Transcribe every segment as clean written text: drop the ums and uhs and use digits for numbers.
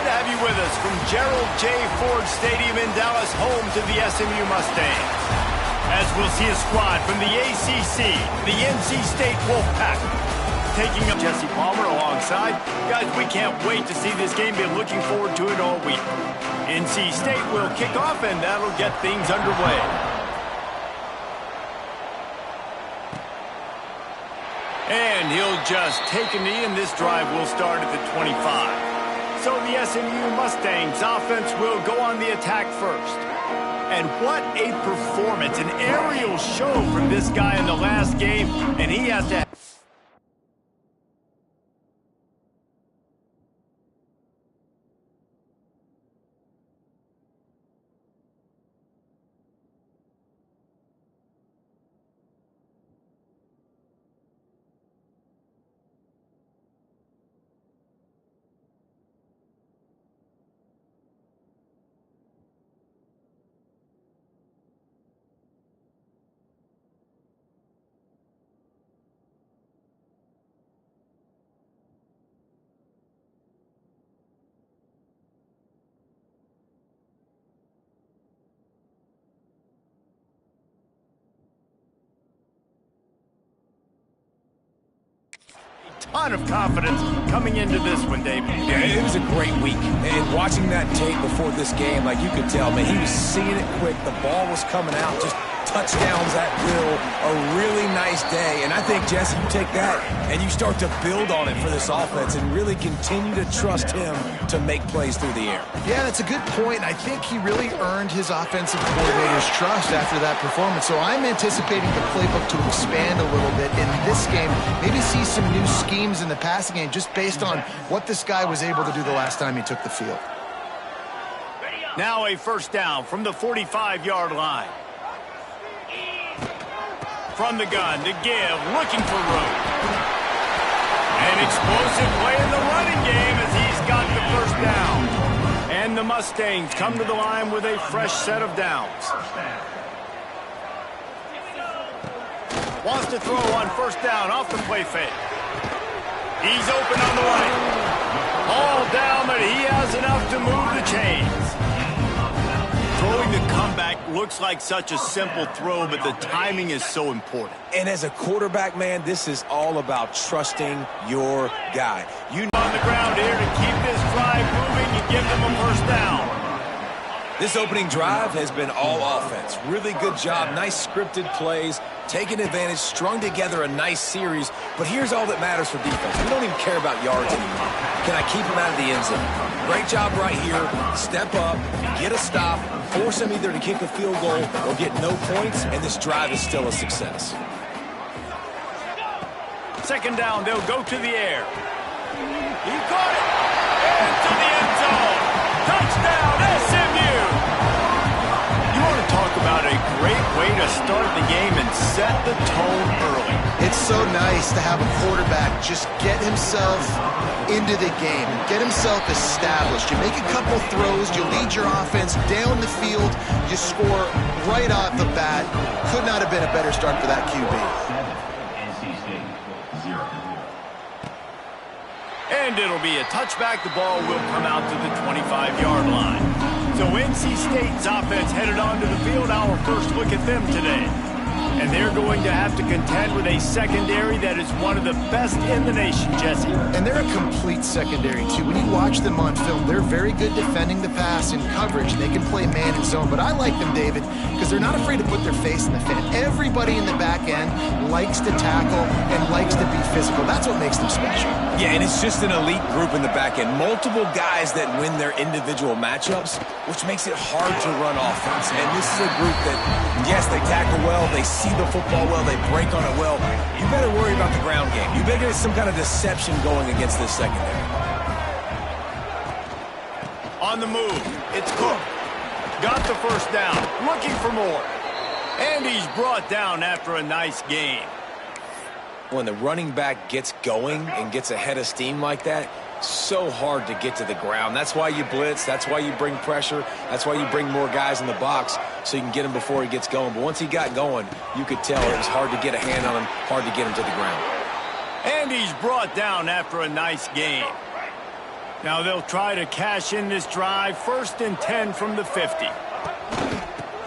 Glad to have you with us from Gerald J. Ford Stadium in Dallas, home to the SMU Mustangs. As we'll see a squad from the ACC, the NC State Wolfpack, taking up Jesse Palmer alongside. Guys, we can't wait to see this game. Been looking forward to it all week. NC State will kick off, and that'll get things underway. And he'll just take a knee, and this drive will start at the 25. So the SMU Mustangs offense will go on the attack first. And what a performance, an aerial show from this guy in the last game, and he has to... ton of confidence coming into this one, David. Yeah, it was a great week. And watching that tape before this game, like you could tell, man, he was seeing it quick. The ball was coming out, just touchdowns at will. A really nice day. And I think, Jesse, you take that and you start to build on it for this offense and really continue to trust him to make plays through the air. Yeah, that's a good point. I think he really earned his offensive coordinator's trust after that performance. So I'm anticipating the playbook to expand a little bit in this game. Maybe see some new schemes in the passing game just based on what this guy was able to do the last time he took the field. Now a first down from the 45-yard line. From the gun to give, looking for room. An explosive play in the running game as he's got the first down. And the Mustangs come to the line with a fresh set of downs. Wants to throw on first down off the play fake. He's open on the right. All down, but he has enough to move the chains. Throwing the comeback looks like such a simple throw, but the timing is so important. And as a quarterback, man, this is all about trusting your guy. You know on the ground here to keep this drive moving and give them a first down. This opening drive has been all offense. Really good job. Nice scripted plays, taking advantage, strung together a nice series. But here's all that matters for defense. We don't even care about yards anymore. Can I keep him out of the end zone? Great job right here. Step up, get a stop, force him either to kick a field goal or get no points, and this drive is still a success. Second down, they'll go to the air. He caught it. Into the end zone. Touchdown, SMU. You want to talk about a great way to start the game and set the tone early. It's so nice to have a quarterback just get himself into the game, get himself established. You make a couple throws, you lead your offense down the field, you score right off the bat. Could not have been a better start for that QB. And it'll be a touchback. The ball will come out to the 25-yard line. So NC State's offense headed onto the field. Our first look at them today. And they're going to have to contend with a secondary that is one of the best in the nation, Jesse. And they're a complete secondary, too. When you watch them on film, they're very good defending the pass and coverage. They can play man and zone. But I like them, David, because they're not afraid to put their face in the fan. Everybody in the back end likes to tackle and likes to be physical. That's what makes them special. Yeah, and it's just an elite group in the back end. Multiple guys that win their individual matchups, which makes it hard to run offense. And this is a group that, yes, they tackle well, they see the football well, they break on it well. You better worry about the ground game. You better get some kind of deception going against this secondary. On the move, it's Cook. Got the first down, looking for more. And he's brought down after a nice game. When the running back gets going and gets ahead of steam like that, so hard to get to the ground. That's why you blitz. That's why you bring pressure. That's why you bring more guys in the box so you can get him before he gets going. But once he got going, you could tell it was hard to get a hand on him, hard to get him to the ground. And he's brought down after a nice game. Now they'll try to cash in this drive. 1st and 10 from the 50.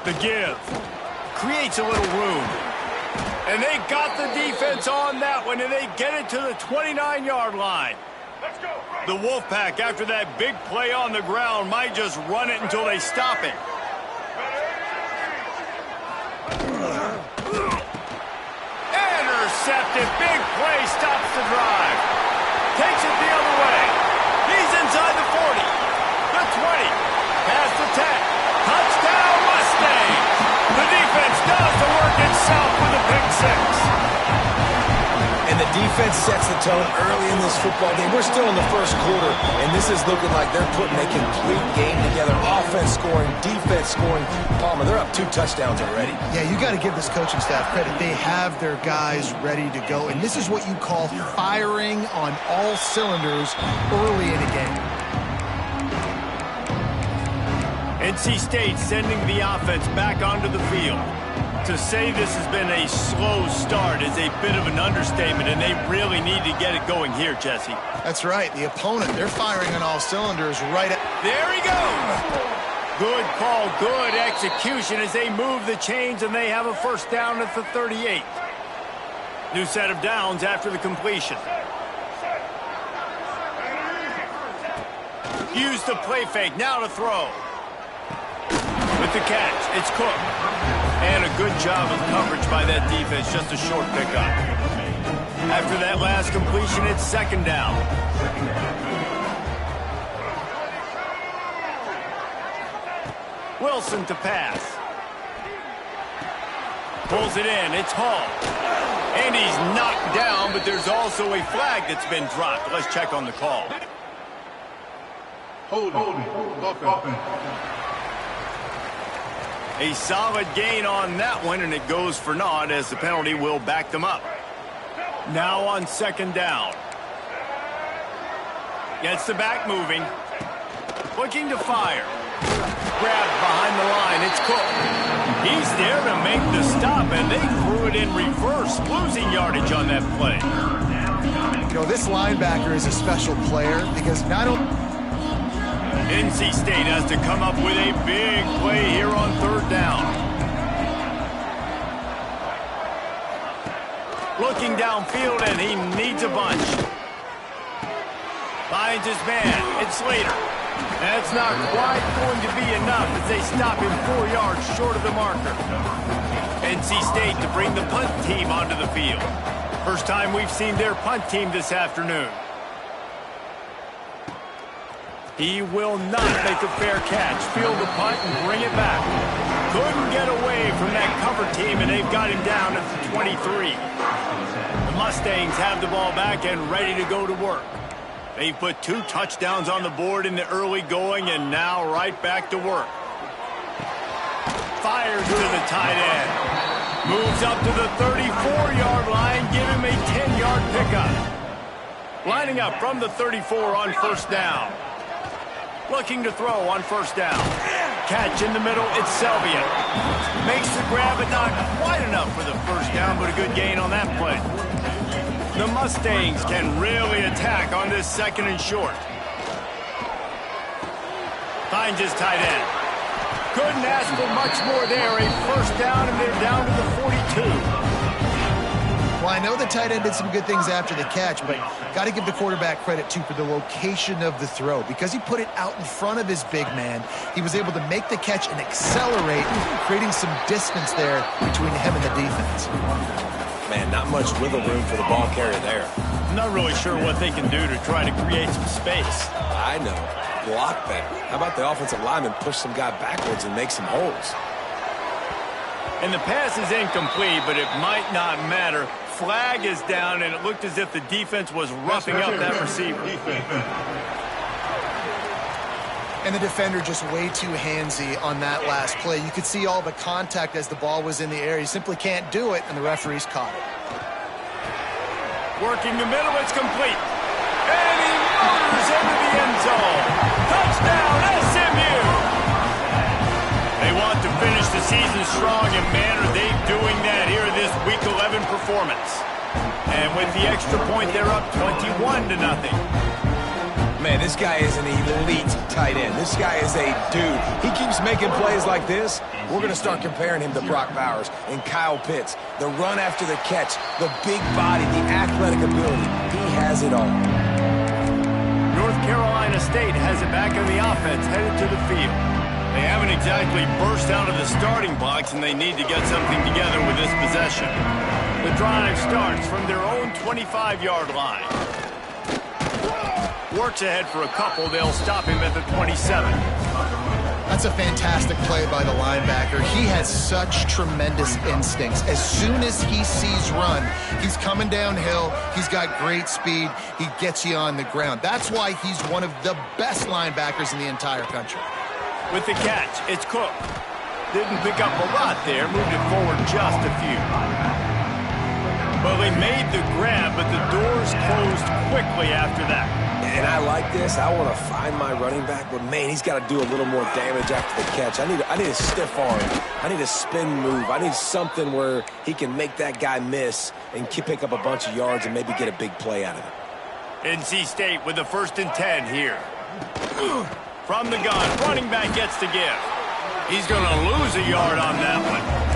The give. Creates a little room. And they got the defense on that one, and they get it to the 29-yard line. The Wolfpack, after that big play on the ground, might just run it until they stop it. Intercepted. Big play stops the drive. Takes it the other way. He's inside the 40. The 20. Past the 10. Touchdown Mustangs. The defense does the work itself with a pick six. And the defense sets the tone early in this football game. We're still in the first quarter, and this is looking like they're putting a complete game together. Offense scoring, defense scoring. Palmer, they're up 2 touchdowns already. Yeah, you got to give this coaching staff credit. They have their guys ready to go, and this is what you call firing on all cylinders early in a game. NC State sending the offense back onto the field. To say this has been a slow start is a bit of an understatement, and they really need to get it going here, Jesse. That's right. The opponent, they're firing on all cylinders right at... There he goes! Good call, good execution as they move the chains, and they have a 1st down at the 38. New set of downs after the completion. Use the play fake, now to throw. With the catch, it's Cook. And a good job of coverage by that defense, just a short pickup. After that last completion, it's 2nd down. Wilson to pass. Pulls it in, it's Hall. And he's knocked down, but there's also a flag that's been dropped. Let's check on the call. Hold it. A solid gain on that one, and it goes for naught as the penalty will back them up. Now on 2nd down. Gets the back moving. Looking to fire. Grabbed behind the line. It's Cook. He's there to make the stop, and they threw it in reverse, losing yardage on that play. You know, this linebacker is a special player because not only... NC State has to come up with a big play here on 3rd down. Looking downfield, and he needs a bunch. Finds his man. It's Slater. That's not quite going to be enough as they stop him 4 yards short of the marker. NC State to bring the punt team onto the field. First time we've seen their punt team this afternoon. He will not make a fair catch. Field the punt and bring it back. Couldn't get away from that cover team, and they've got him down at the 23. The Mustangs have the ball back and ready to go to work. They've put 2 touchdowns on the board in the early going, and now right back to work. Fires to the tight end. Moves up to the 34-yard line. Give him a 10-yard pickup. Lining up from the 34 on 1st down. Looking to throw on 1st down. Catch in the middle, it's Selvia. Makes the grab, but not quite enough for the 1st down, but a good gain on that play. The Mustangs can really attack on this 2nd and short. Finds his tight end. Couldn't ask for much more there. A 1st down, and they're down to the 42. Well, I know the tight end did some good things after the catch, but got to give the quarterback credit, too, for the location of the throw. Because he put it out in front of his big man, he was able to make the catch and accelerate, creating some distance there between him and the defense. Man, not much wiggle room for the ball carrier there. I'm not really sure what they can do to try to create some space. I know. Block better. How about the offensive lineman push some guy backwards and make some holes? And the pass is incomplete, but it might not matter. Flag is down, and it looked as if the defense was roughing up that receiver. And the defender just way too handsy on that last play. You could see all the contact as the ball was in the air. He simply can't do it, and the referees caught it. Working the middle, it's complete. And he motors into the end zone. Touchdown, SMU! They want to finish the season strong, and man, are they doing that here in this Week 11 performance. And with the extra point, they're up 21-0. Man, this guy is an elite tight end. This guy is a dude. He keeps making plays like this. We're going to start comparing him to Brock Bowers and Kyle Pitts. The run after the catch, the big body, the athletic ability. He has it all. North Carolina State has it back in the offense, headed to the field. They haven't exactly burst out of the starting blocks, and they need to get something together with this possession. The drive starts from their own 25-yard line. Works ahead for a couple. They'll stop him at the 27. That's a fantastic play by the linebacker. He has such tremendous instincts. As soon as he sees run, he's coming downhill. He's got great speed. He gets you on the ground. That's why he's one of the best linebackers in the entire country. With the catch, it's Cook. Didn't pick up a lot there. Moved it forward just a few. Well, they made the grab, but the doors closed quickly after that. And I like this. I want to find my running back, but man, he's got to do a little more damage after the catch. I need a stiff arm. I need a spin move. I need something where he can make that guy miss and pick up a bunch of yards and maybe get a big play out of it. NC State with the 1st and 10 here. From the gun, running back gets to give. He's going to lose a yard on that one.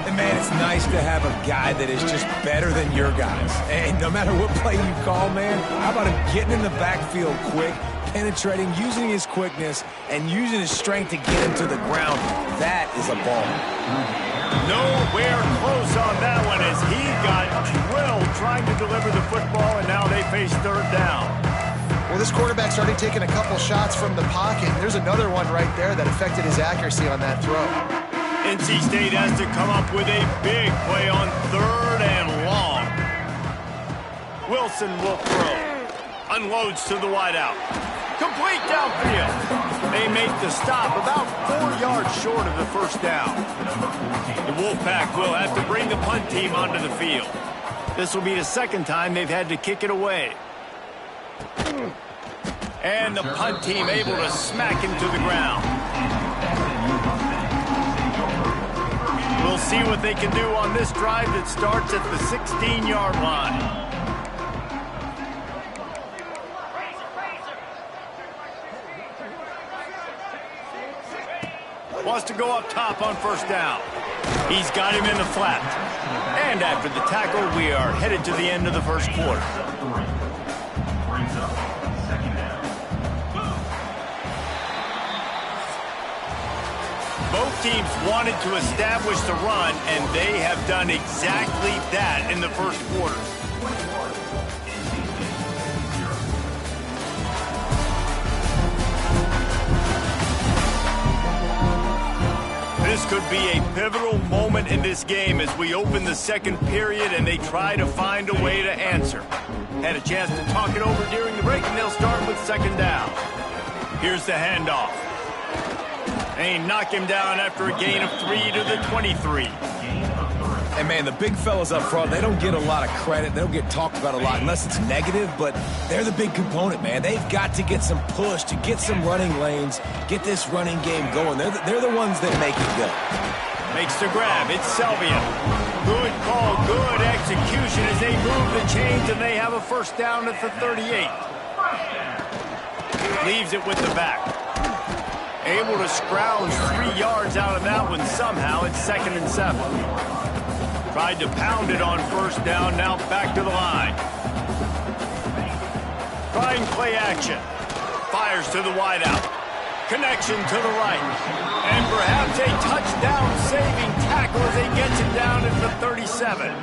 And man, it's nice to have a guy that is just better than your guys. And no matter what play you call, man, how about him getting in the backfield quick, penetrating, using his quickness, and using his strength to get him to the ground. That is a ball. Nowhere close on that one as he got drilled trying to deliver the football, and now they face 3rd down. Well, this quarterback started taking a couple shots from the pocket. There's another one right there that affected his accuracy on that throw. NC State has to come up with a big play on 3rd and long. Wilson will throw. Unloads to the wideout. Complete downfield. They make the stop about 4 yards short of the 1st down. The Wolfpack will have to bring the punt team onto the field. This will be the 2nd time they've had to kick it away. And the punt team able to smack him to the ground. We'll see what they can do on this drive that starts at the 16-yard line. Wants to go up top on 1st down. He's got him in the flat. And after the tackle, we are headed to the end of the 1st quarter. Both teams wanted to establish the run, and they have done exactly that in the 1st quarter. This could be a pivotal moment in this game as we open the 2nd period and they try to find a way to answer. Had a chance to talk it over during the break, and they'll start with 2nd down. Here's the handoff. They knock him down after a gain of 3 to the 23. And man, the big fellas up front, they don't get a lot of credit. They don't get talked about a lot unless it's negative, but they're the big component, man. They've got to get some push, to get some running lanes, get this running game going. They're the ones that make it go. Makes the grab. It's Selvia. Good call, good execution as they move the chains, and they have a 1st down at the 38. Leaves it with the back. Able to scrounge 3 yards out of that one somehow. It's 2nd and 7. Tried to pound it on 1st down. Now back to the line. Trying play action. Fires to the wideout. Connection to the right. And perhaps a touchdown-saving tackle as he gets it down at the 37.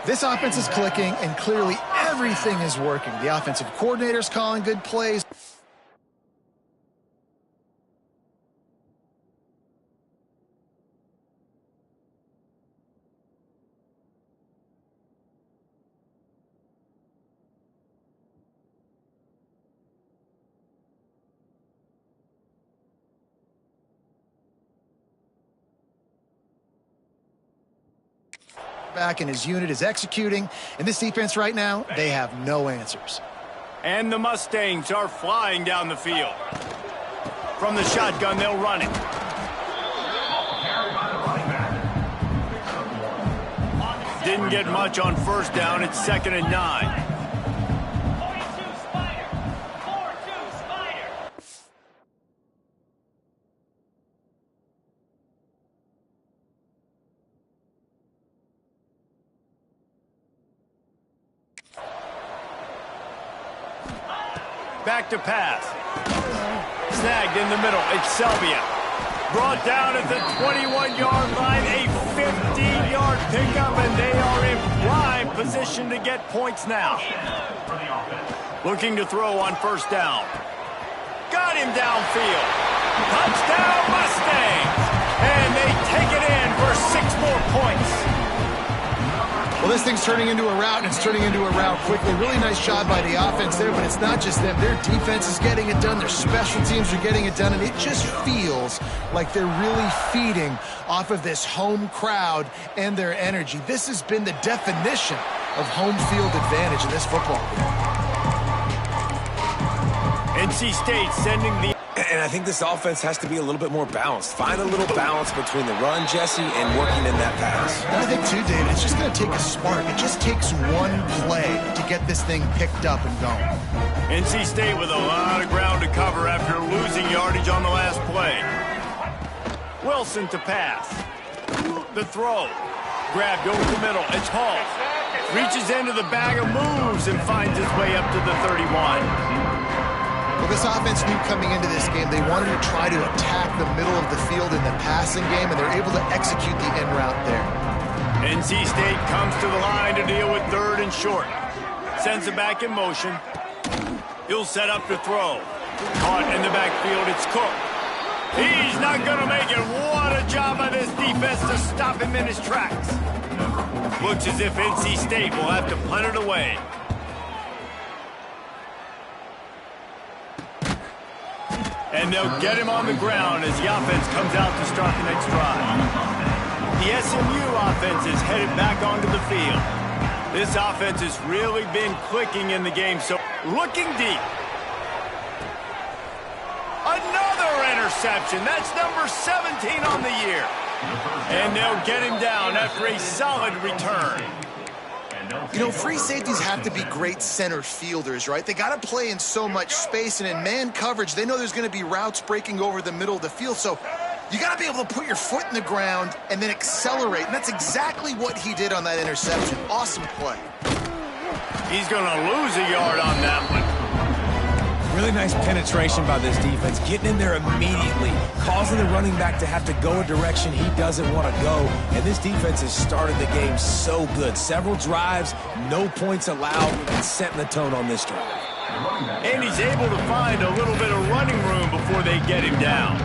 This offense is clicking, and clearly everything is working. The offensive coordinator's calling good plays. Back, and his unit is executing. In this defense right now, they have no answers. And the Mustangs are flying down the field. From the shotgun, they'll run it. Didn't get much on 1st down. It's 2nd and 9. back to pass. Snagged in the middle. It's Selvia. Brought down at the 21-yard line. A 15-yard pickup, and they are in prime position to get points now. Looking to throw on first down. Got him downfield. Touchdown Mustangs! And they take it in for 6 more points. Well, this thing's turning into a rout, and it's turning into a rout quickly. Really nice job by the offense there, but it's not just them. Their defense is getting it done. Their special teams are getting it done, and it just feels like they're really feeding off of this home crowd and their energy. This has been the definition of home field advantage in this football game. NC State sending the... And I think this offense has to be a little bit more balanced. Find a little balance between the run, Jesse, and working in that pass. And I think, too, David, it's just going to take a spark. It just takes one play to get this thing picked up and going. NC State with a lot of ground to cover after losing yardage on the last play. Wilson to pass. The throw. Grabbed over the middle. It's Hall. Reaches into the bag of moves and finds his way up to the 31. Well, this offense knew coming into this game they wanted to try to attack the middle of the field in the passing game, and they're able to execute the in route there. NC State comes to the line to deal with 3rd and short. Sends it back in motion. He'll set up to throw. Caught in the backfield, it's Cook. He's not going to make it. What a job by this defense to stop him in his tracks. Looks as if NC State will have to punt it away. And they'll get him on the ground as the offense comes out to start the next drive. The SMU offense is headed back onto the field. This offense has really been clicking in the game, so looking deep. Another interception. That's number 17 on the year. And they'll get him down after a solid return. You know, free safeties have to be great center fielders, right? They got to play in so much space, and in man coverage, they know there's going to be routes breaking over the middle of the field, so you got to be able to put your foot in the ground and then accelerate, and that's exactly what he did on that interception. Awesome play. He's going to lose a yard on that one. Really nice penetration by this defense, getting in there immediately, causing the running back to have to go a direction he doesn't want to go. And this defense has started the game so good. Several drives, no points allowed, and setting the tone on this drive. And he's able to find a little bit of running room before they get him down.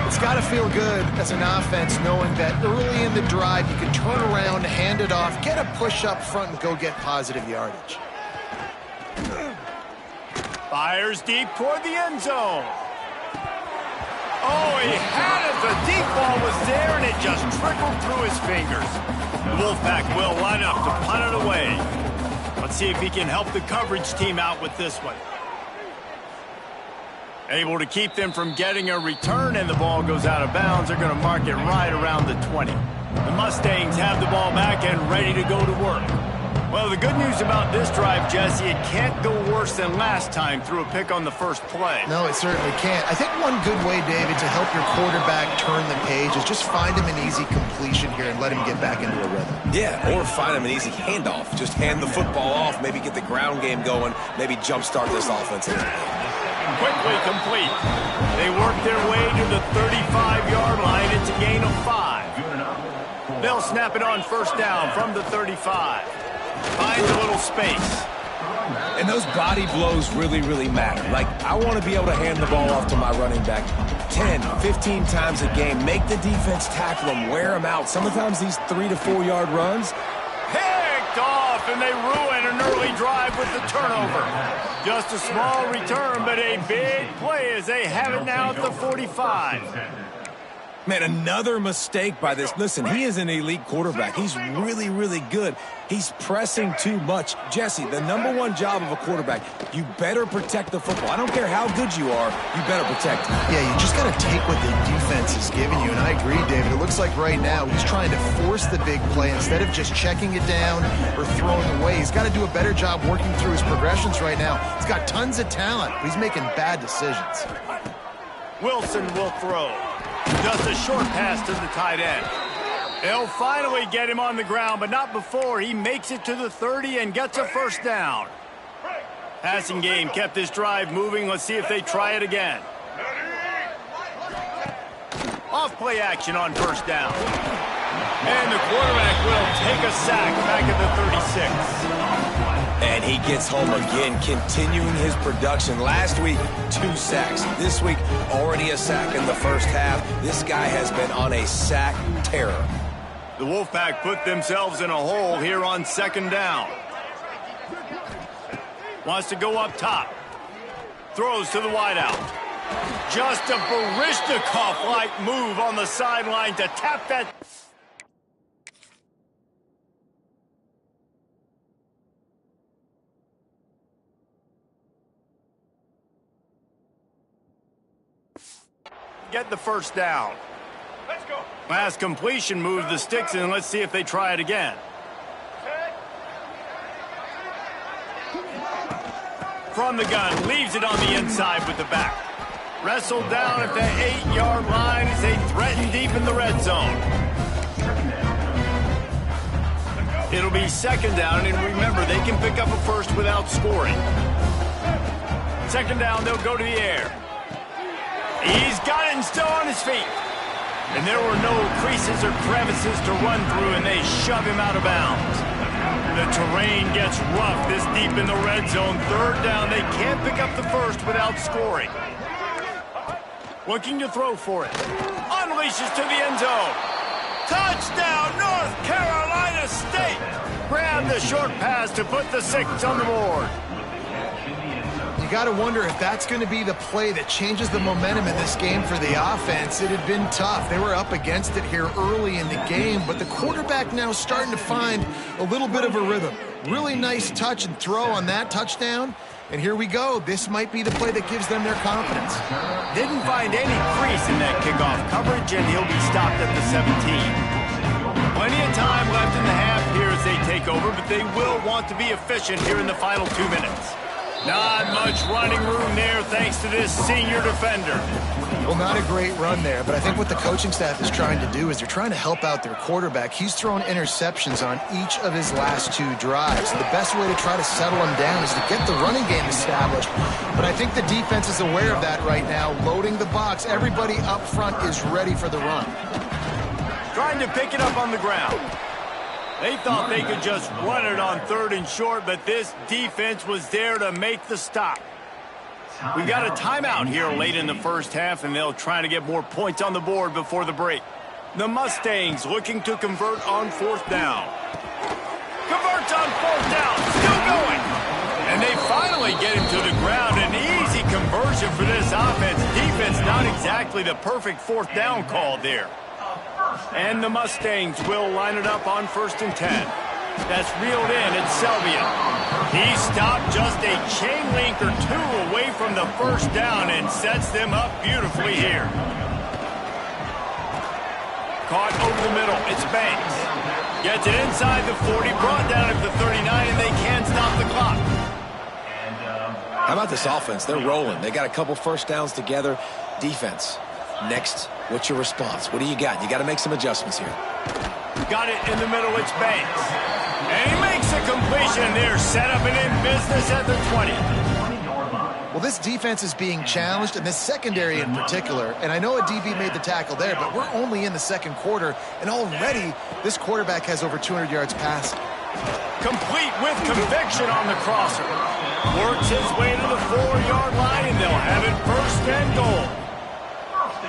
It's got to feel good as an offense knowing that early in the drive you can turn around, hand it off, get a push up front, and go get positive yardage. Fires deep toward the end zone. Oh, he had it. The deep ball was there, and it just trickled through his fingers. The Wolfpack will line up to punt it away. Let's see if he can help the coverage team out with this one. Able to keep them from getting a return, and the ball goes out of bounds. They're going to mark it right around the 20. The Mustangs have the ball back and ready to go to work. Well, the good news about this drive, Jesse, it can't go worse than last time through a pick on the first play. No, it certainly can't. I think one good way, David, to help your quarterback turn the page is just find him an easy completion here and let him get back into a rhythm. Yeah, or find him an easy handoff. Just hand the football off, maybe get the ground game going, maybe jumpstart this offense. Quickly complete. They work their way to the 35-yard line. It's a gain of 5. They'll snap it on first down from the 35. Finds a little space. And those body blows really matter. Like, I want to be able to hand the ball off to my running back 10, 15 times a game. Make the defense tackle them, wear them out. Sometimes these 3 to 4 yard runs. Picked off, and they ruin an early drive with the turnover. Just a small return, but a big play as they have it now at the 45. Man, another mistake by this. Listen, he is an elite quarterback. He's really good. He's pressing too much. Jesse, the #1 job of a quarterback, you better protect the football. I don't care how good you are, you better protect it. Yeah, you just got to take what the defense is giving you, and I agree, David. It looks like right now he's trying to force the big play instead of just checking it down or throwing away. He's got to do a better job working through his progressions right now. He's got tons of talent, but he's making bad decisions. Wilson will throw. Just a short pass to the tight end. They'll finally get him on the ground, but not before he makes it to the 30 and gets a first down. Passing game kept this drive moving. Let's see if they try it again. Off play action on first down. And the quarterback will take a sack back at the 36. And he gets home again, continuing his production. Last week, 2 sacks. This week, already a sack in the first half. This guy has been on a sack terror. The Wolfpack put themselves in a hole here on second down. Wants to go up top. Throws to the wideout. Just a Baryshnikov-like move on the sideline to tap that. Get the first down. Let's go. Last completion moved the sticks in. Let's see if they try it again. From the gun, leaves it on the inside with the back. Wrestled down at the 8-yard line as they threaten deep in the red zone. It'll be second down, and remember, they can pick up a first without scoring. Second down, they'll go to the air. He's got it and still on his feet. And there were no creases or crevices to run through, and they shove him out of bounds. The terrain gets rough this deep in the red zone. Third down, they can't pick up the first without scoring. Looking to throw for it. Unleashes to the end zone. Touchdown, North Carolina State! Grab the short pass to put the 6 on the board. You got to wonder if that's going to be the play that changes the momentum in this game for the offense. It had been tough. They were up against it here early in the game, but the quarterback now starting to find a little bit of a rhythm. Really nice touch and throw on that touchdown. And here we go. This might be the play that gives them their confidence. Didn't find any crease in that kickoff coverage, and he'll be stopped at the 17. Plenty of time left in the half here as they take over, but they will want to be efficient here in the final 2 minutes. Not much running room there thanks to this senior defender. Well, not a great run there, but I think what the coaching staff is trying to do is they're trying to help out their quarterback. He's thrown interceptions on each of his last 2 drives. The best way to try to settle him down is to get the running game established. But I think the defense is aware of that right now, loading the box. Everybody up front is ready for the run. Trying to pick it up on the ground. They thought they could just run it on 3rd and short, but this defense was there to make the stop. We got a timeout here late in the first half, and they'll try to get more points on the board before the break. The Mustangs looking to convert on 4th down. Converts on 4th down, still going. And they finally get him to the ground. An easy conversion for this offense. Defense not exactly the perfect 4th down call there. And the Mustangs will line it up on 1st and 10. That's reeled in at Selvia. He stopped just a chain link or 2 away from the first down and sets them up beautifully here. Caught over the middle. It's Banks. Gets it inside the 40, brought down at the 39, and they can't stop the clock. How about this offense? They're rolling. They got a couple first downs together. Defense. Next, what's your response? What do you got? You got to make some adjustments here. Got it in the middle. It's Banks. And he makes a completion there. Set up and in business at the 20. Well, this defense is being challenged, and this secondary in particular. And I know a DB made the tackle there, but we're only in the 2nd quarter, and already this quarterback has over 200 yards passing. Complete with conviction on the crosser. Works his way to the 4-yard line, and they'll have it 1st and goal.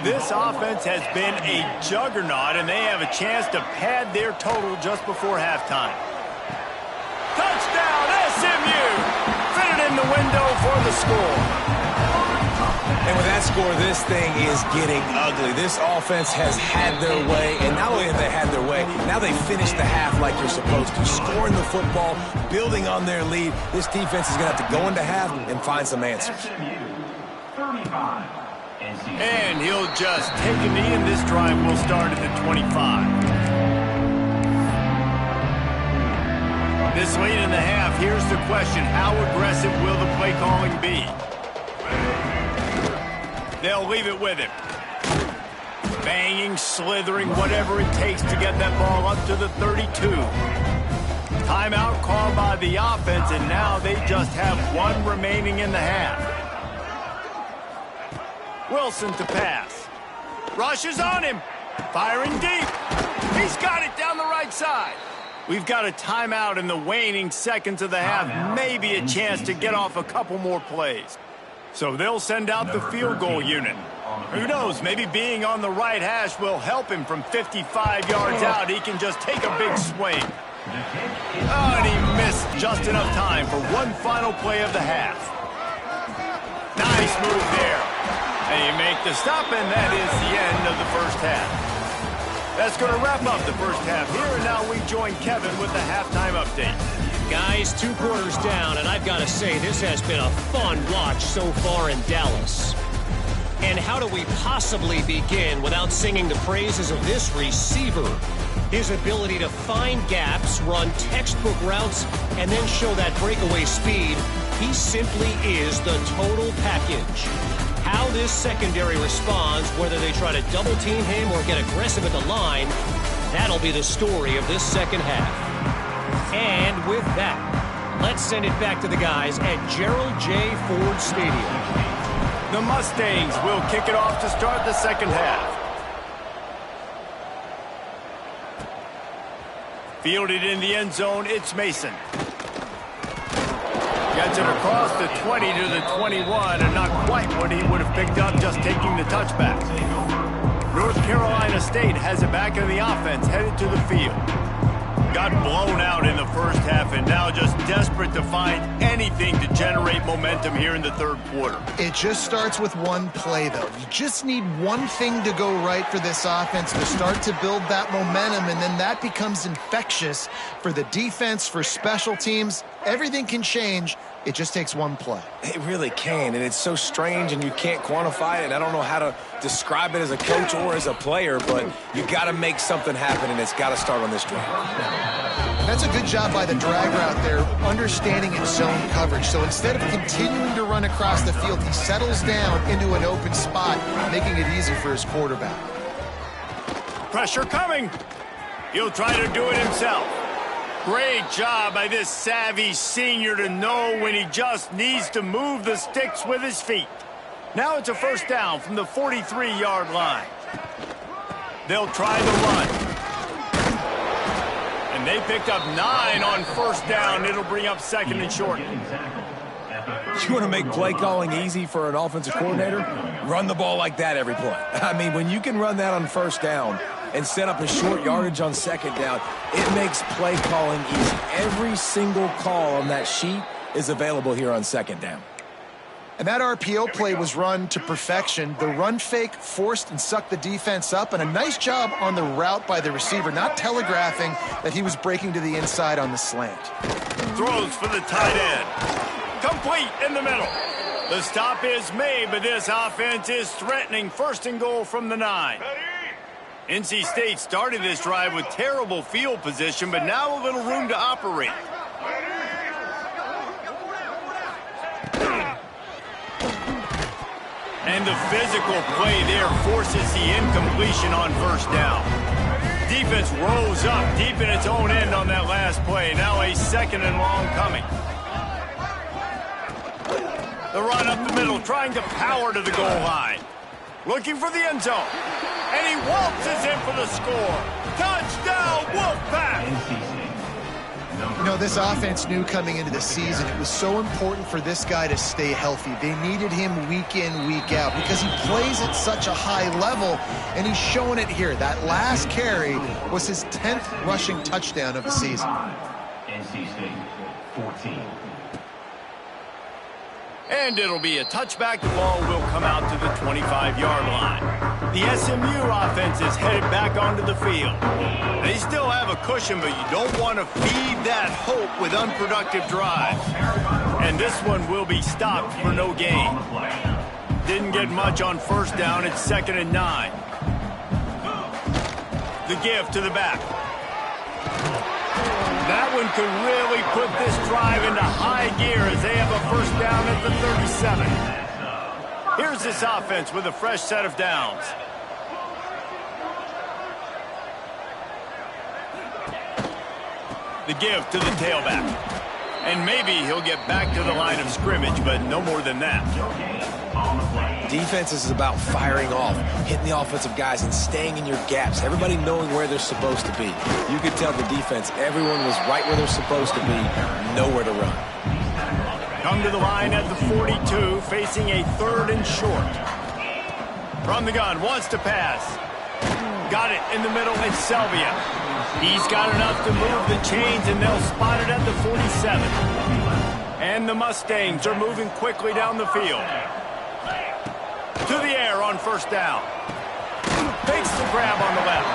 This offense has been a juggernaut, and they have a chance to pad their total just before halftime. Touchdown, SMU! Fitted in the window for the score. And with that score, this thing is getting ugly. This offense has had their way, and not only have they had their way, now they finish the half like you're supposed to, scoring the football, building on their lead. This defense is going to have to go into half and find some answers. And he'll just take a knee, and this drive will start at the 25. This late in the half, here's the question. How aggressive will the play calling be? They'll leave it with him. Banging, slithering, whatever it takes to get that ball up to the 32. Timeout called by the offense, and now they just have one remaining in the half. Wilson to pass. Rushes on him. Firing deep. He's got it down the right side. We've got a timeout in the waning seconds of the half. Maybe a chance to get off a couple more plays. So they'll send out the field goal unit. Who knows, maybe being on the right hash will help him from 55 yards out. He can just take a big swing. Oh, and he missed just enough time for one final play of the half. Nice move there. And you make the stop, and that is the end of the first half. That's going to wrap up the first half here, and now we join Kevin with the halftime update. Guys, 2 quarters down, and I've got to say, this has been a fun watch so far in Dallas. And how do we possibly begin without singing the praises of this receiver? His ability to find gaps, run textbook routes, and then show that breakaway speed. He simply is the total package. How this secondary responds, whether they try to double team him or get aggressive at the line, that'll be the story of this second half. And with that, let's send it back to the guys at Gerald J. Ford Stadium. The Mustangs will kick it off to start the second half. Fielded in the end zone, it's Mason. Gets it across the 20 to the 21, and not quite what he would have picked up just taking the touchback. North Carolina State has it back in the offense, headed to the field. Got blown out in the first half, and now just desperate to find anything to generate momentum here in the third quarter. It just starts with one play, though. You just need one thing to go right for this offense to start to build that momentum, and then that becomes infectious for the defense, for special teams. Everything can change. It just takes one play. It really can, and it's so strange, and you can't quantify it, and I don't know how to describe it as a coach or as a player, but you got to make something happen, and it's got to start on this drive. That's a good job by the dragger out there, understanding its zone coverage. So instead of continuing to run across the field, he settles down into an open spot, making it easy for his quarterback. Pressure coming. He'll try to do it himself. Great job by this savvy senior to know when he just needs to move the sticks with his feet. Now it's a first down from the 43-yard line. They'll try the run. And they picked up 9 on first down. It'll bring up second and short. You want to make play calling easy for an offensive coordinator? Run the ball like that every play. I mean, when you can run that on first down and set up a short yardage on second down, it makes play calling easy. Every single call on that sheet is available here on second down. And that RPO play was run to perfection. The run fake forced and sucked the defense up, and a nice job on the route by the receiver, not telegraphing that he was breaking to the inside on the slant. Throws for the tight end. Complete in the middle. The stop is made, but this offense is threatening first and goal from the 9. NC State started this drive with terrible field position, but now a little room to operate. And the physical play there forces the incompletion on first down. Defense rose up deep in its own end on that last play. Now a second and long coming. The run up the middle, trying to power to the goal line. Looking for the end zone. And he waltzes in for the score. Touchdown, Wolfpack! You know, this offense knew coming into the season it was so important for this guy to stay healthy. They needed him week in, week out because he plays at such a high level, and he's showing it here. That last carry was his 10th rushing touchdown of the season. NC State 14. And it'll be a touchback. The ball will come out to the 25-yard line. The SMU offense is headed back onto the field. They still have a cushion, but you don't want to feed that hope with unproductive drives. And this one will be stopped for no gain. Didn't get much on first down. It's 2nd and 9. The give to the back. That one could really put this drive into high gear as they have a first down at the 37. Here's this offense with a fresh set of downs. The give to the tailback. And maybe he'll get back to the line of scrimmage, but no more than that. Defense is about firing off, hitting the offensive guys, and staying in your gaps. Everybody knowing where they're supposed to be. You could tell the defense, everyone was right where they're supposed to be, nowhere to run. Come to the line at the 42, facing a 3rd and short. From the gun, wants to pass. Got it in the middle, it's Selvia. He's got enough to move the chains, and they'll spot it at the 47. And the Mustangs are moving quickly down the field. To the air on 1st down. Fakes the grab on the left.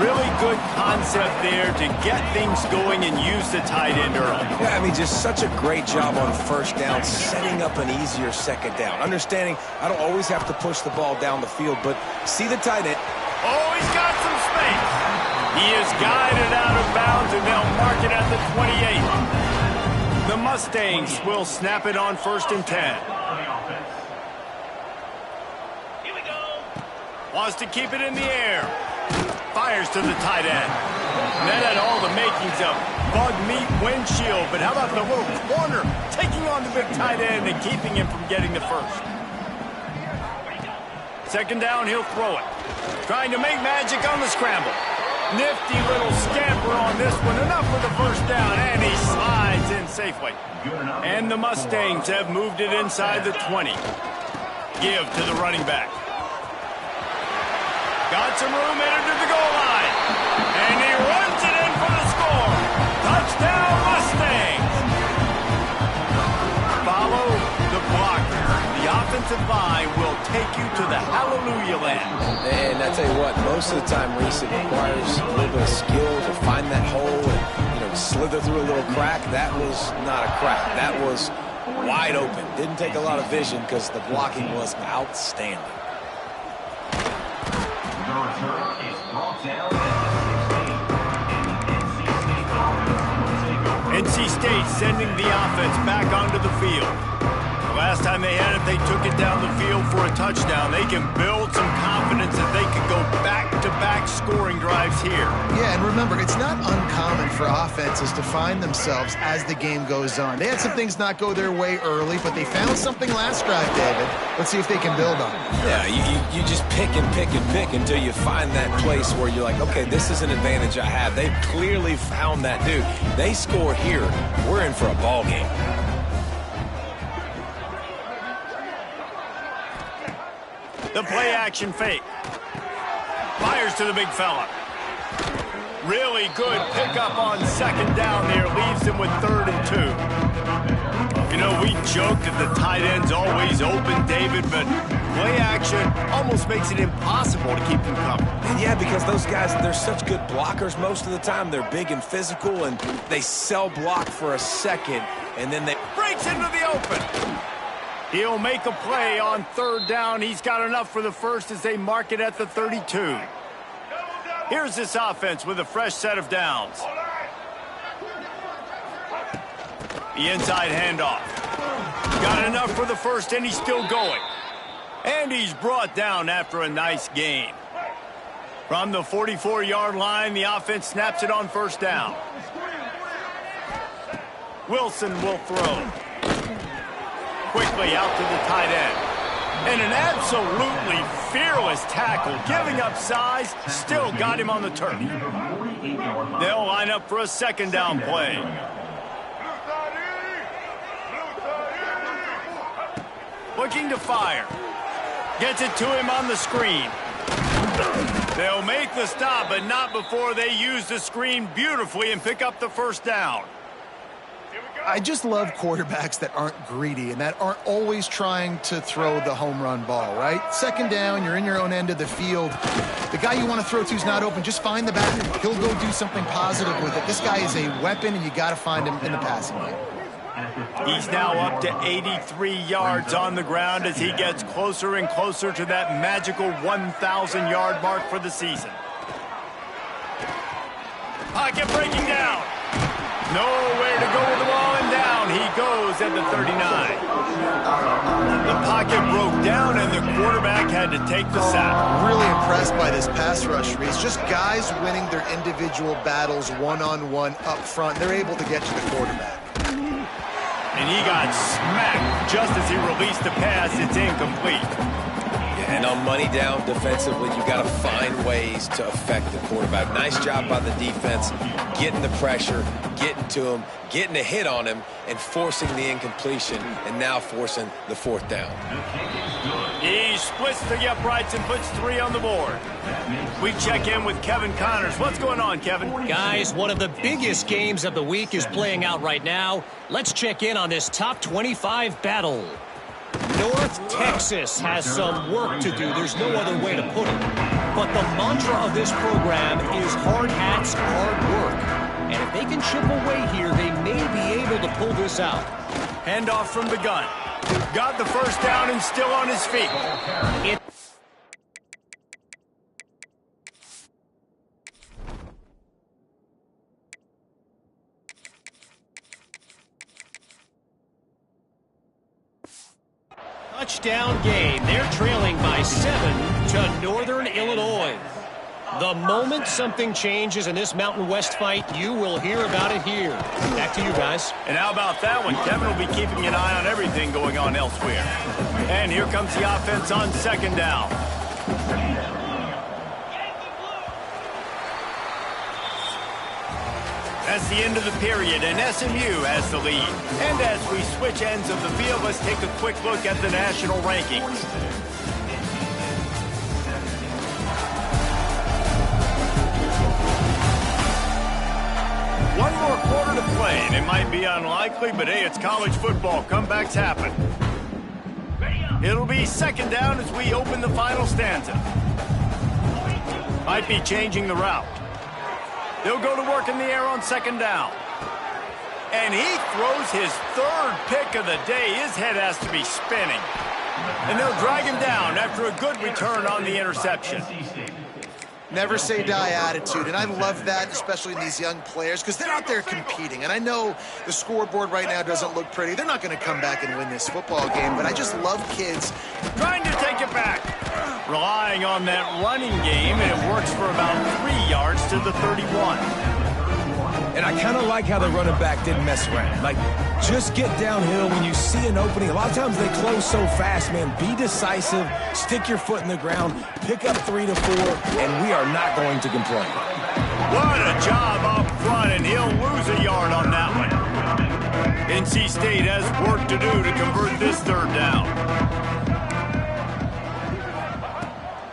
Really good concept there to get things going and use the tight end early. Yeah, I mean, just such a great job on 1st down, setting up an easier 2nd down. Understanding I don't always have to push the ball down the field, but see the tight end. Oh, he's got some space. He is guided out of bounds, and they'll mark it at the 28. The Mustangs will snap it on 1st and 10. Wants to keep it in the air. Fires to the tight end. That had all the makings of bug meat windshield, but how about the little corner taking on the big tight end and keeping him from getting the first? 2nd down, he'll throw it. Trying to make magic on the scramble. Nifty little scamper on this one. Enough for the 1st down, and he slides in safely. And the Mustangs have moved it inside the 20. Give to the running back. Got some room, entered to the goal line. And he runs it in for the score. Touchdown, Mustangs. Follow the blocker. The offensive line will take you to the hallelujah land. And I tell you what, most of the time, Reese, it requires a little bit of skill to find that hole and, slither through a little crack. That was not a crack. That was wide open. Didn't take a lot of vision because the blocking was outstanding. NC State sending the offense back onto the field. The last time they had it, they took it down the field for a touchdown. They can build some confidence that they could go back-to-back scoring drives here. Yeah, and remember, it's not uncommon for offenses to find themselves as the game goes on. They had some things not go their way early, but they found something last drive, David. Let's see if they can build on it. Yeah, you just pick and pick and pick until you find that place where you're like, okay, this is an advantage I have. They've clearly found that, dude. They score here, we're in for a ball game. The play action fake. Fires to the big fella. Really good pickup on 2nd down there. Leaves him with 3rd and 2. We joked that the tight end's always open, David, but play action almost makes it impossible to keep them coming. And yeah, because those guys, they're such good blockers most of the time. They're big and physical, and they cell block for a second, and then they... Breaks into the open. He'll make a play on 3rd down. He's got enough for the first as they mark it at the 32. Here's this offense with a fresh set of downs. The inside handoff. Got enough for the first, and he's still going. And he's brought down after a nice gain. From the 44-yard line, the offense snaps it on 1st down. Wilson will throw. Quickly out to the tight end. And an absolutely fearless tackle, giving up size, still got him on the turf. They'll line up for a 2nd down play. Looking to fire. Gets it to him on the screen. They'll make the stop, but not before they use the screen beautifully and pick up the 1st down. I just love quarterbacks that aren't greedy and that aren't always trying to throw the home run ball, right? 2nd down, you're in your own end of the field. The guy you want to throw to is not open. Just find the back. He'll go do something positive with it. This guy is a weapon, and you got to find him in the passing game. He's now up to 83 yards on the ground as he gets closer and closer to that magical 1,000-yard mark for the season. Pocket breaking down. Nowhere to go with the ball, and down he goes at the 39. The pocket broke down, and the quarterback had to take the sack. Really impressed by this pass rush, Reese. Just guys winning their individual battles one-on-one up front. They're able to get to the quarterback. And he got smacked just as he released the pass. It's incomplete. And on money down defensively, you got to find ways to affect the quarterback. Nice job by the defense, getting the pressure, getting to him, getting a hit on him, and forcing the incompletion, and now forcing the fourth down. He splits the uprights and puts 3 on the board. We check in with Kevin Connors. What's going on, Kevin? Guys, one of the biggest games of the week is playing out right now. Let's check in on this top 25 battle. North Texas has some work to do. There's no other way to put it. But the mantra of this program is hard hats, hard work. And if they can chip away here, they may be able to pull this out. Handoff from the gun. Got the first down and still on his feet. Touchdown game. They're trailing by 7 to Northern Illinois. The moment something changes in this Mountain West fight, you will hear about it here. Back to you guys. And how about that one? Kevin will be keeping an eye on everything going on elsewhere. And here comes the offense on second down. That's the end of the period, and SMU has the lead. And as we switch ends of the field, let's take a quick look at the national rankings. One more quarter to play, and it might be unlikely, but hey, it's college football. Comebacks happen. It'll be second down as we open the final stanza. Might be changing the route. They'll go to work in the air on second down. And he throws his 3rd pick of the day. His head has to be spinning. And they'll drag him down after a good return on the interception. Never say die attitude, and I love that, especially in these young players, because they're out there competing. And I know the scoreboard right now doesn't look pretty. They're not going to come back and win this football game, but I just love kids trying to take it back. Relying on that running game, and it works for about 3 yards to the 31. And I kind of like how the running back didn't mess around. Like, just get downhill when you see an opening. A lot of times they close so fast, man. Be decisive, stick your foot in the ground, pick up 3 to 4, and we are not going to complain. What a job up front, and he'll lose a yard on that one. NC State has work to do to convert this 3rd down.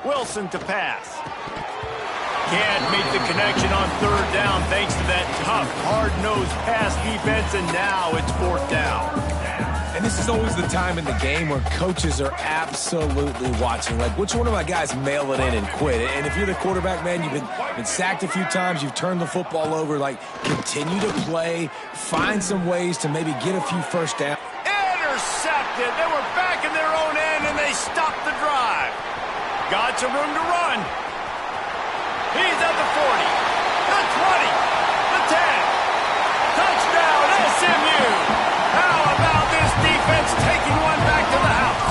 Wilson to pass. Can't make the connection on 3rd down thanks to that tough, hard-nosed pass defense, and now it's 4th down. And this is always the time in the game where coaches are absolutely watching. Like, which one of my guys mail it in and quit? And if you're the quarterback, man, you've been sacked a few times, you've turned the football over. Like, continue to play, find some ways to maybe get a few first downs. Intercepted. They were back in their own end, and they stopped the drive. Got some room to run. He's at the 40, the 20, the 10. Touchdown, SMU. How about this defense taking one back to the house?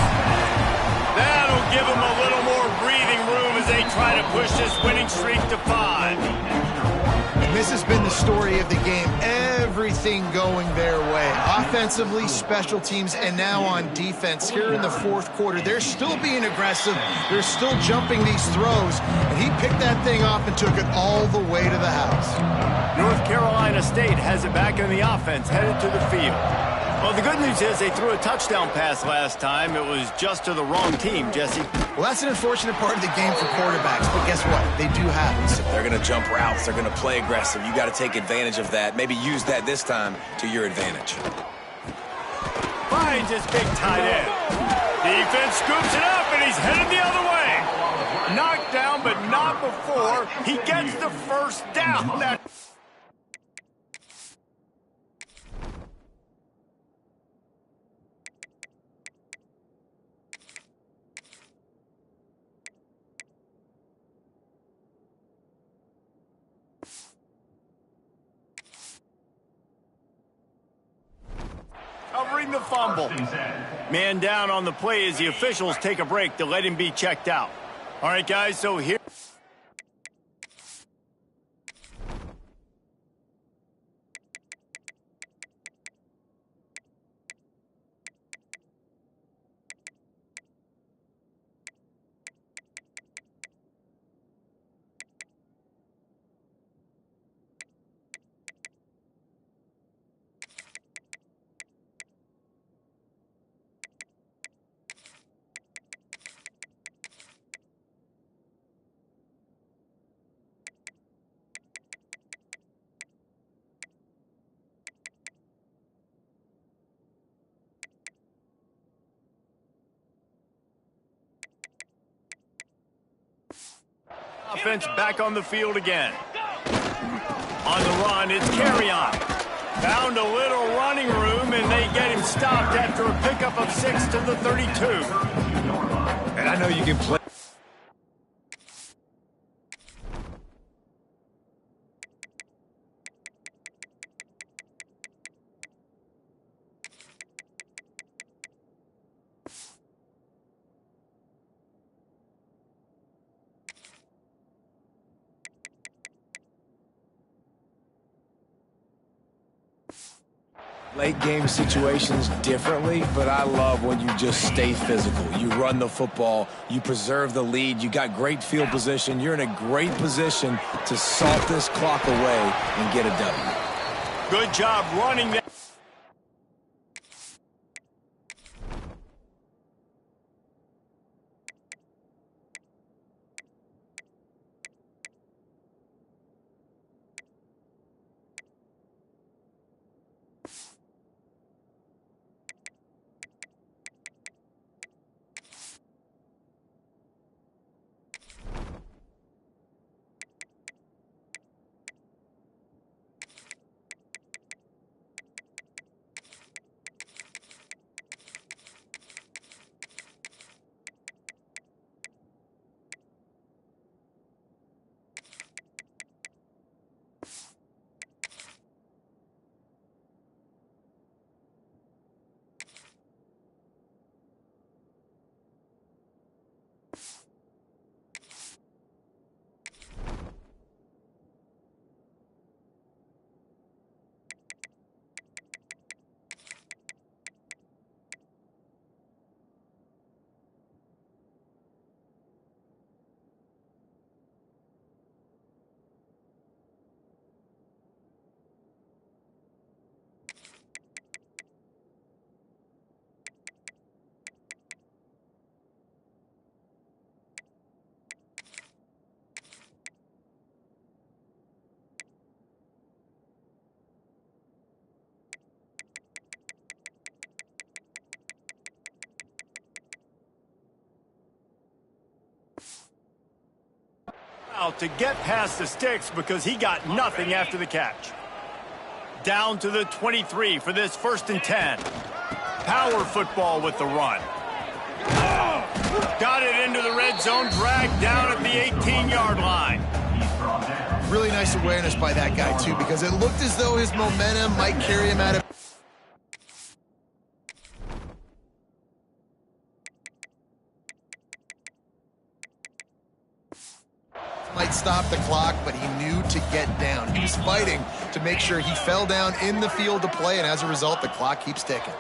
That'll give them a little more breathing room as they try to push this winning streak to 5. And this has been the story of the game. Everything going their way. Offensively, special teams, and now on defense. Here in the 4th quarter, they're still being aggressive. They're still jumping these throws. And he picked that thing off and took it all the way to the house. North Carolina State has it back in the offense, headed to the field. Well, the good news is they threw a touchdown pass last time. It was just to the wrong team, Jesse. Well, that's an unfortunate part of the game for quarterbacks, but guess what? They do happen. They're going to jump routes. They're going to play aggressive. You got to take advantage of that. Maybe use that this time to your advantage. Finds his big tight end. Defense scoops it up, and he's headed the other way. Knocked down, but not before he gets the first down. fumble. Man down on the play as the officials take a break to let him be checked out. All right, guys, so here... Offense back on the field again. On the run, it's Carry-On. Found a little running room, and they get him stopped after a pickup of 6 to the 32. And I know you can play. Late game situations differently, but I love when you just stay physical. You run the football, you preserve the lead, you got great field position, you're in a great position to salt this clock away and get a W. Good job running that. To get past the sticks because he got nothing after the catch. Down to the 23 for this 1st and 10. Power football with the run. Got it into the red zone, dragged down at the 18-yard line. Really nice awareness by that guy, too, because it looked as though his momentum might carry him out of... Might stop the clock, but he knew to get down. He was fighting to make sure he fell down in the field to play, and as a result, the clock keeps ticking.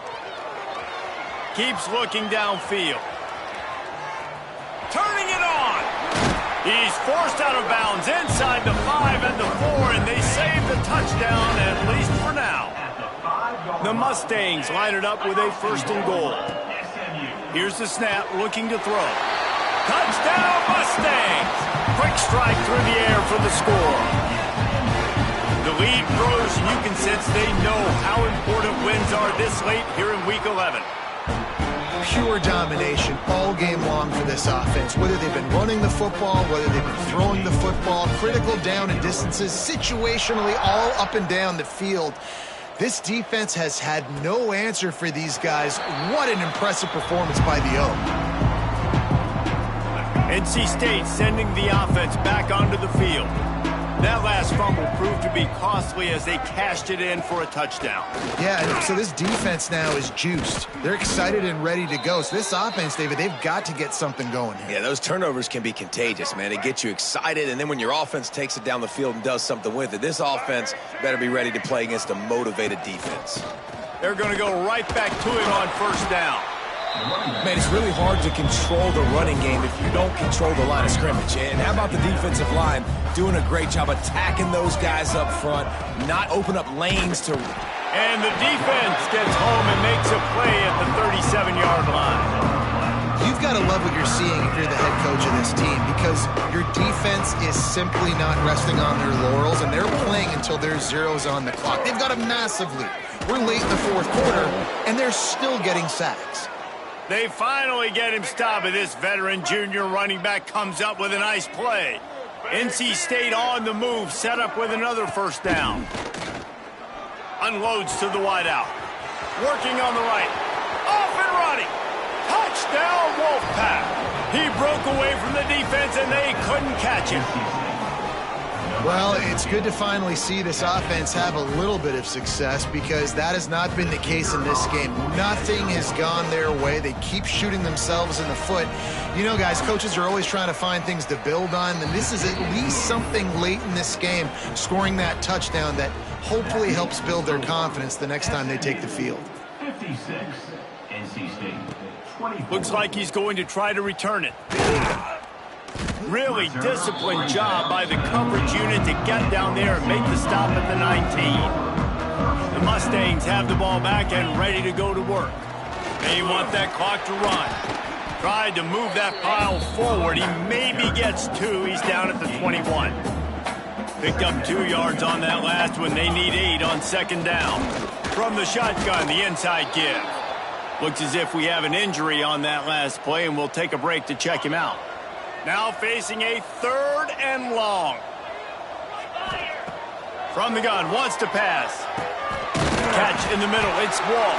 Keeps looking downfield. Turning it on. He's forced out of bounds inside the 5 and the 4, and they save the touchdown, at least for now. The Mustangs line it up with a 1st and goal. Here's the snap, looking to throw. Touchdown, Mustangs! Quick strike through the air for the score. The lead grows, and you can sense they know how important wins are this late here in Week 11. Pure domination all game long for this offense. Whether they've been running the football, whether they've been throwing the football, critical down and distances, situationally all up and down the field. This defense has had no answer for these guys. What an impressive performance by the O. NC State sending the offense back onto the field. That last fumble proved to be costly as they cashed it in for a touchdown. Yeah, so this defense now is juiced. They're excited and ready to go. So this offense, David, they've got to get something going here. Yeah, those turnovers can be contagious, man. It gets you excited, and then when your offense takes it down the field and does something with it, this offense better be ready to play against a motivated defense. They're going to go right back to it on first down. Man, it's really hard to control the running game if you don't control the line of scrimmage. And how about the defensive line doing a great job attacking those guys up front, not open up lanes to... And the defense gets home and makes a play at the 37-yard line. You've got to love what you're seeing if you're the head coach of this team, because your defense is simply not resting on their laurels, and they're playing until there's zeros on the clock. They've got a massive lead. We're late in the fourth quarter, and they're still getting sacks. They finally get him stopped, and this veteran junior running back comes up with a nice play. NC State on the move, set up with another first down. Unloads to the wideout. Working on the right. Off and running. Touchdown, Wolfpack. He broke away from the defense, and they couldn't catch him. Well, it's good to finally see this offense have a little bit of success, because that has not been the case in this game. Nothing has gone their way. They keep shooting themselves in the foot. You know, guys, coaches are always trying to find things to build on, and this is at least something late in this game, scoring that touchdown that hopefully helps build their confidence the next time they take the field. 56, NC State. 24. Looks like he's going to try to return it. Really disciplined job by the coverage unit to get down there and make the stop at the 19. The Mustangs have the ball back and ready to go to work. They want that clock to run. Tried to move that pile forward. He maybe gets two. He's down at the 21. Picked up 2 yards on that last one. They need 8 on second down. From the shotgun, the inside give. Looks as if we have an injury on that last play, and we'll take a break to check him out. Now facing a 3rd and long. From the gun, wants to pass. Catch in the middle, it's Wall.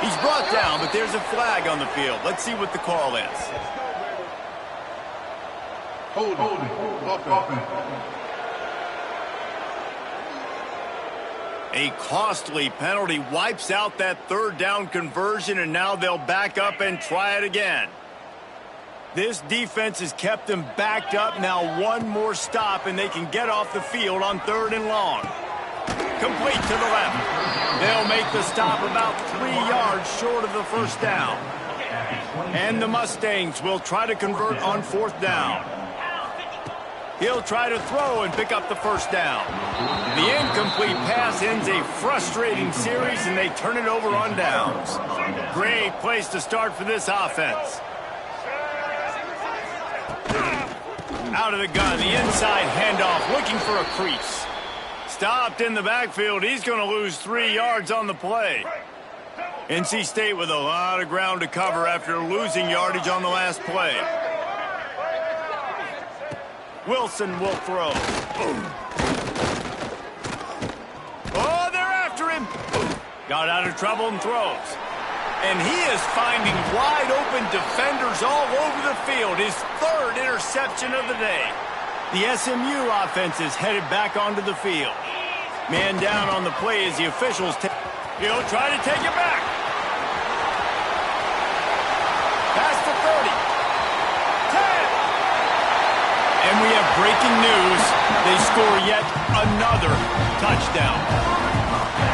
He's brought down, but there's a flag on the field. Let's see what the call is. Holding. A costly penalty wipes out that 3rd down conversion, and now they'll back up and try it again. This defense has kept them backed up. Now one more stop, and they can get off the field on 3rd and long. Complete to the left. They'll make the stop about 3 yards short of the first down. And the Mustangs will try to convert on 4th down. He'll try to throw and pick up the first down. The incomplete pass ends a frustrating series, and they turn it over on downs. Great place to start for this offense. Out of the gun, the inside handoff, looking for a crease. Stopped in the backfield. He's going to lose 3 yards on the play. NC State with a lot of ground to cover after losing yardage on the last play. Wilson will throw. Oh, they're after him. Got out of trouble and throws. And he is finding wide open defenders all over the field. His 3rd interception of the day. The SMU offense is headed back onto the field. Man down on the play as the officials he'll try to take it back. Past the 30. 10. And we have breaking news. They score yet another touchdown.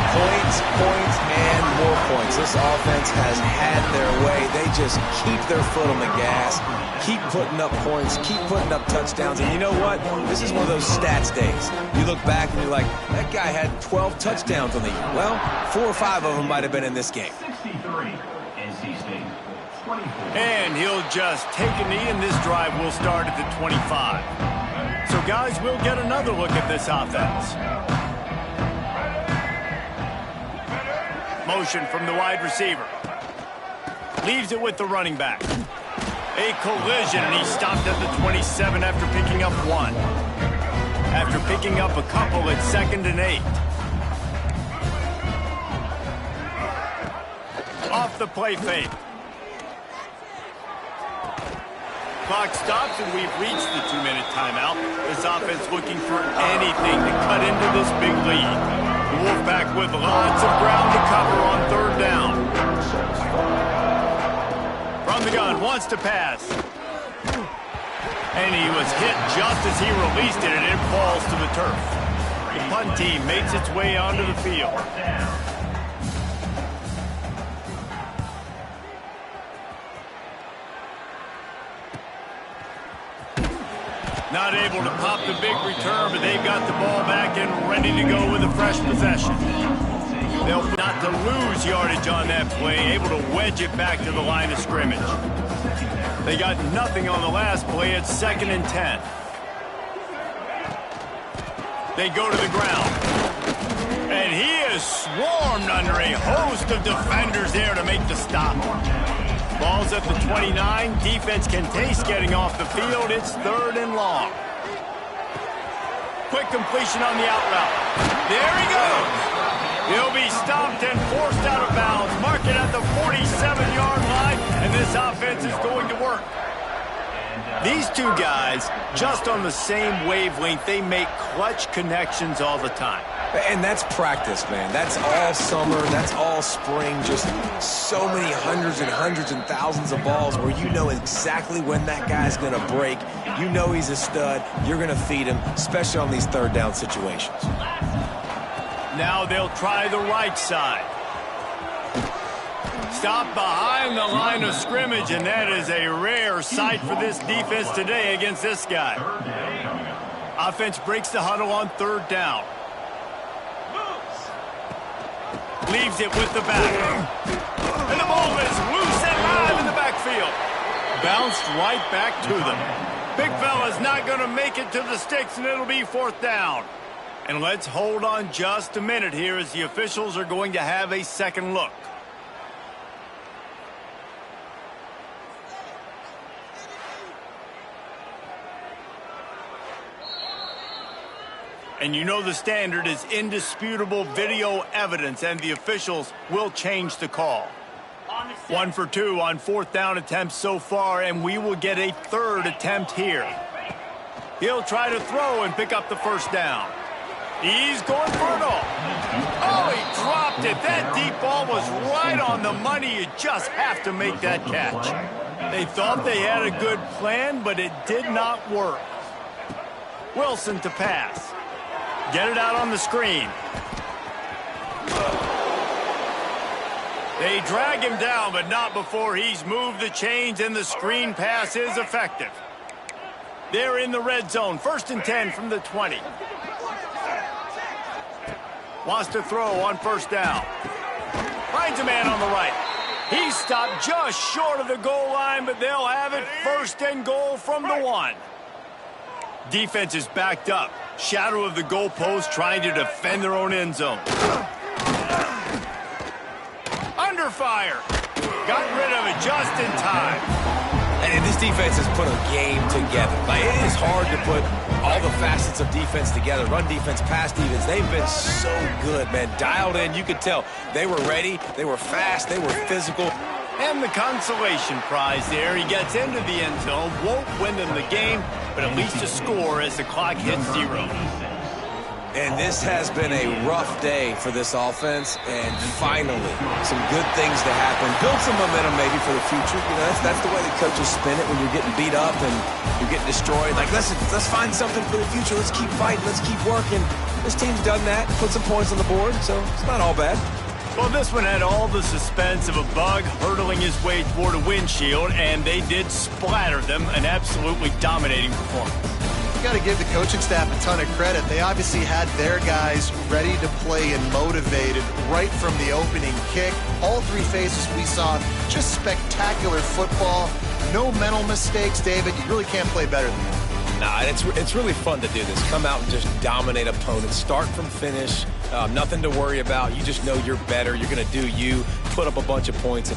Points, and more points. This offense has had their way. They just keep their foot on the gas, keep putting up points, keep putting up touchdowns. And you know what? This is one of those stats days. You look back and you're like, that guy had 12 touchdowns on the year. Well, 4 or 5 of them might have been in this game. 63, NC State. 24. And he'll just take a knee, and this drive will start at the 25. So, guys, we'll get another look at this offense. Motion from the wide receiver. Leaves it with the running back. A collision, and he stopped at the 27 after picking up 1. After picking up a couple at 2nd and 8. Off the play fake. clock stops, and we've reached the 2-minute timeout. This offense looking for anything to cut into this big lead. The Wolfpack with lots of ground to cover on 3rd down. From the gun, wants to pass. And he was hit just as he released it, and it falls to the turf. The punt team makes its way onto the field. Not able to pop the big return, but they've got the ball back and ready to go with a fresh possession. They'll not to lose yardage on that play, able to wedge it back to the line of scrimmage. They got nothing on the last play. It's 2nd and 10. They go to the ground. And he is swarmed under a host of defenders there to make the stop. Ball's at the 29. Defense can taste getting off the field. It's 3rd and long. Quick completion on the out route. There he goes. He'll be stopped and forced out of bounds. Mark it at the 47-yard line, and this offense is going to work. These two guys, just on the same wavelength, they make clutch connections all the time. And that's practice, man. That's all summer. That's all spring. Just so many hundreds and hundreds and thousands of balls where you know exactly when that guy's going to break. You know he's a stud. You're going to feed him, especially on these 3rd down situations. Now they'll try the right side. Stop behind the line of scrimmage, and that is a rare sight for this defense today against this guy. Offense breaks the huddle on 3rd down. Leaves it with the back. And the ball is loose and live in the backfield. Bounced right back to them. Big fella's not going to make it to the sticks, and it'll be 4th down. And let's hold on just a minute here as the officials are going to have a second look. And you know the standard is indisputable video evidence, and the officials will change the call. 1 for 2 on 4th down attempts so far, and we will get a 3rd attempt here. He'll try to throw and pick up the 1st down. He's going for it all. Oh, he dropped it. That deep ball was right on the money. You just have to make that catch. They thought they had a good plan, but it did not work. Wilson to pass. Get it out on the screen. They drag him down, but not before he's moved the chains, and the screen pass is effective. They're in the red zone. 1st and 10 from the 20. Wants to throw on 1st down. Finds a man on the right. He's stopped just short of the goal line, but they'll have it 1st and goal from the 1. Defense is backed up. Shadow of the goalpost, trying to defend their own end zone. Under fire. Got rid of it just in time. And this defense has put a game together. Like, it is hard to put all the facets of defense together. Run defense, pass defense. They've been so good, man. Dialed in. You could tell they were ready. They were fast. They were physical. And the consolation prize there. He gets into the end zone. Won't win them the game, but at least a score as the clock hits 0. And this has been a rough day for this offense, and finally, some good things to happen. Build some momentum maybe for the future. You know, that's the way the coaches spin it when you're getting beat up and you're getting destroyed. Like, let's find something for the future. Let's keep fighting. Let's keep working. This team's done that, put some points on the board, so it's not all bad. Well, this one had all the suspense of a bug hurtling his way toward a windshield, and they did splatter them. An absolutely dominating performance. You got to give the coaching staff a ton of credit. They obviously had their guys ready to play and motivated right from the opening kick. All 3 phases we saw, just spectacular football. No mental mistakes, David. You really can't play better than that. Nah, it's really fun to do this. Come out and just dominate opponents. Start from finish. Nothing to worry about. You just know you're better. You're going to do you. Put up a bunch of points.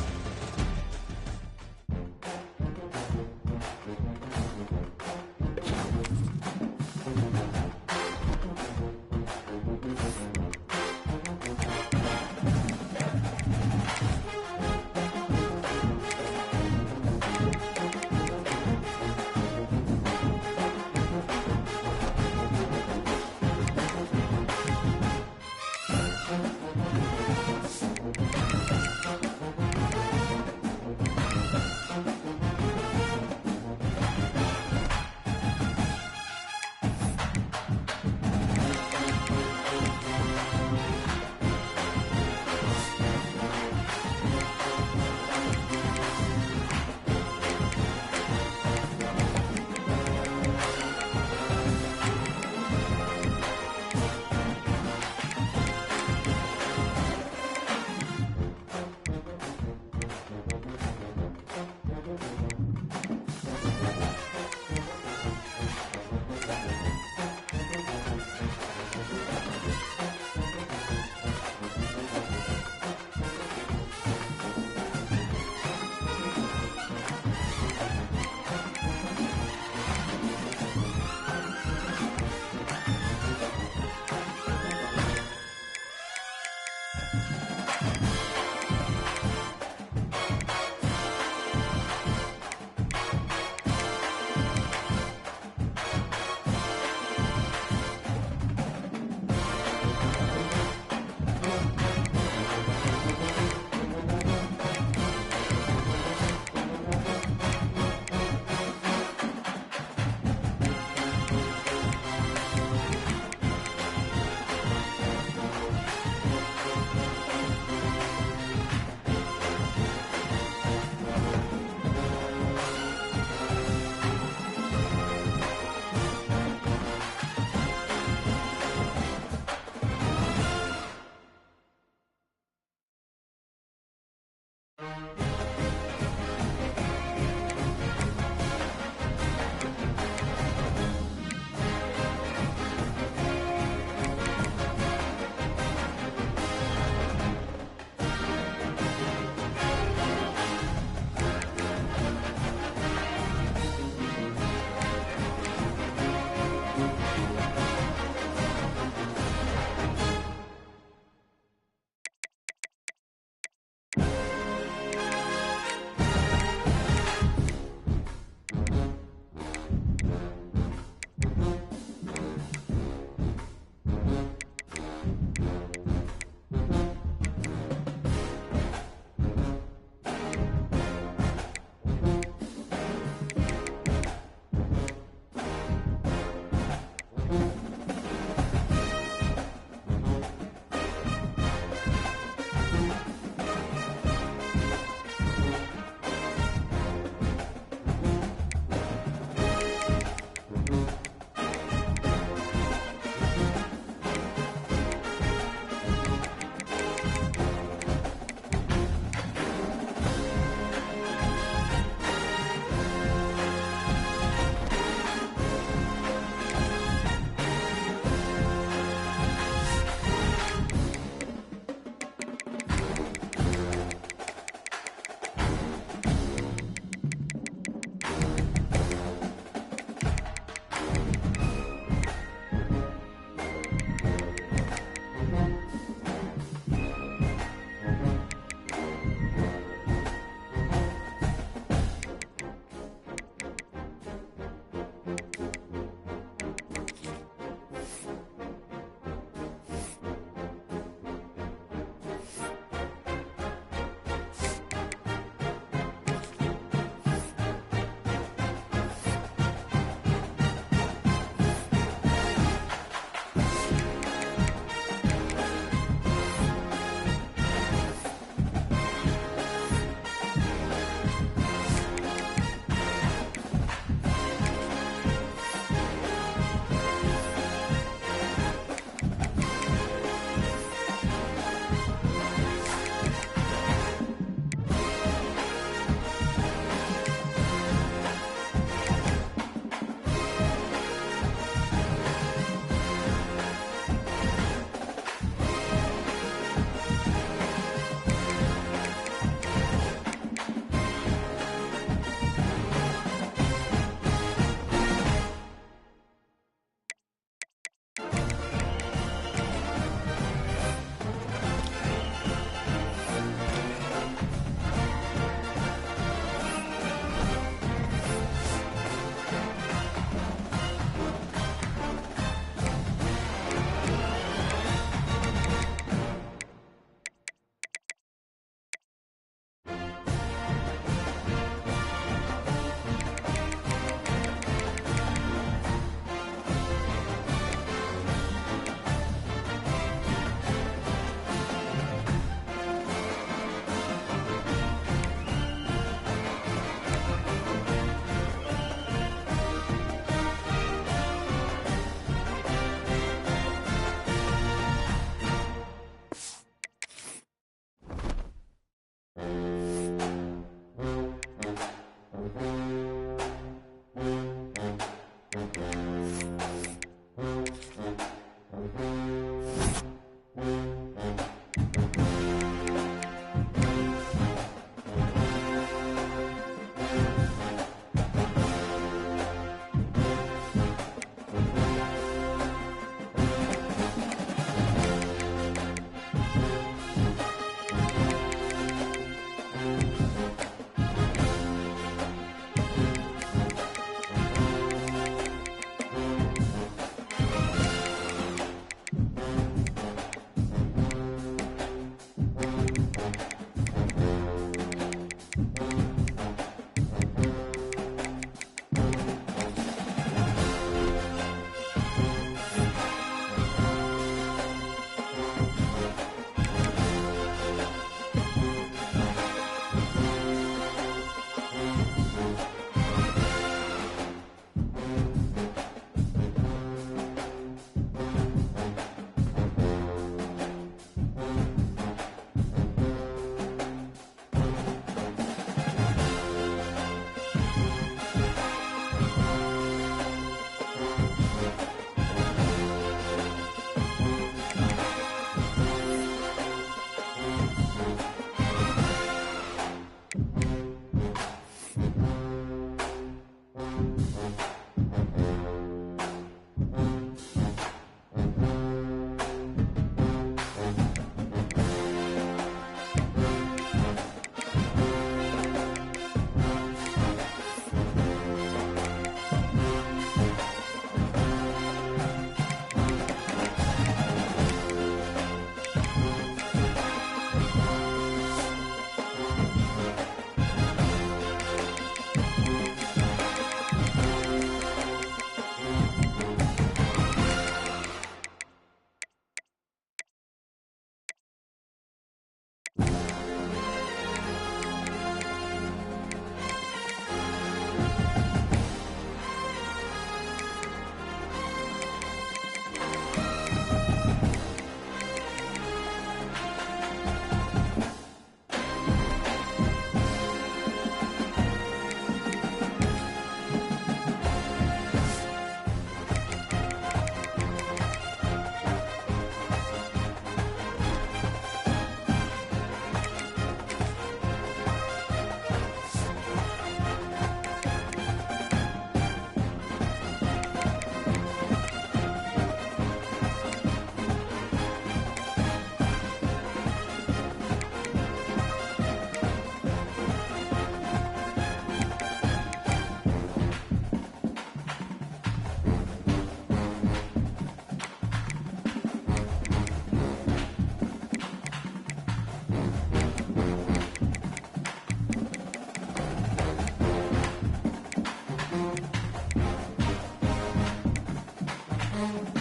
Bye.